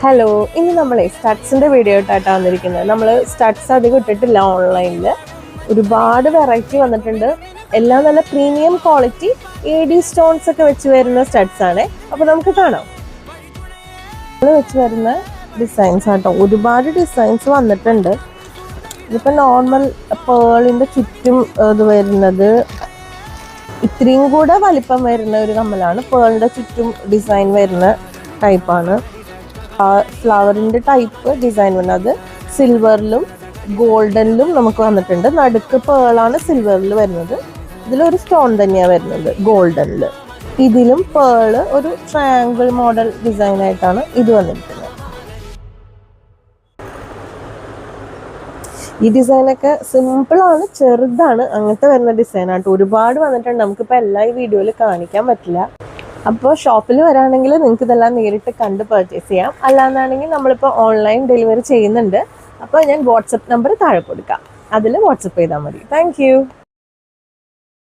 Hello, ഇന്ന് നമ്മളെ സ്റ്റഡ്സിൻ്റെ video ആയിട്ടാണ് വന്നിരിക്കുന്നത്. നമ്മൾ സ്റ്റഡ്സ് അധികം ഇട്ടിട്ടില്ല ഓൺലൈനിൽ. ഒരുപാട് വെറൈറ്റി വന്നിട്ടുണ്ട്. എല്ലാം നല്ല പ്രീമിയം ക്വാളിറ്റി AD സ്റ്റോൺസ് ഒക്കെ വെച്ച് വരുന്ന സ്റ്റഡ്സ് ആണ്. അപ്പോൾ നമുക്ക് കാണാം. വെച്ച് വരുന്ന ഡിസൈൻസ് ആട്ടോ, ഒരുപാട് ഡിസൈൻസ് വന്നിട്ടുണ്ട്. ഇതിപ്പോൾ നോർമൽ പേളിൻ്റെ ചുറ്റും ഇത് വരുന്നത് ഇത്രയും കൂടെ വലിപ്പം വരുന്ന ഒരു കമ്മലാണ്. പേളിൻ്റെ ചുറ്റും ഡിസൈൻ വരുന്ന ടൈപ്പാണ്. ഫ്ലവറിൻ്റെ ടൈപ്പ് ഡിസൈൻ വരുന്നത് സിൽവറിലും ഗോൾഡനിലും നമുക്ക് വന്നിട്ടുണ്ട്. നടുക്ക് പേളാണ് സിൽവറിൽ വരുന്നത്. ഇതിലൊരു സ്റ്റോൺ തന്നെയാണ് വരുന്നത് ഗോൾഡനിൽ. ഇതിലും പേള് ഒരു ട്രയാങ്കിൾ മോഡൽ ഡിസൈൻ ആയിട്ടാണ് ഇത് വന്നിരിക്കുന്നത്. ഈ ഡിസൈനൊക്കെ സിമ്പിളാണ്, ചെറുതാണ്, അങ്ങനത്തെ വരുന്ന ഡിസൈനായിട്ട് ഒരുപാട് വന്നിട്ടുണ്ട്. നമുക്കിപ്പോൾ എല്ലാ ഈ വീഡിയോയിൽ കാണിക്കാൻ പറ്റില്ല. അപ്പോൾ ഷോപ്പിൽ വരാണെങ്കിൽ നിങ്ങൾക്ക് ഇതെല്ലാം നേരിട്ട് കണ്ട് പർച്ചേസ് ചെയ്യാം. അല്ലാന്നാണെങ്കിൽ നമ്മളിപ്പോൾ ഓൺലൈൻ ഡെലിവറി ചെയ്യുന്നുണ്ട്. അപ്പോൾ ഞാൻ വാട്സപ്പ് നമ്പർ താഴെ കൊടുക്കാം, അതിൽ വാട്സപ്പ് ചെയ്താൽ മതി. താങ്ക്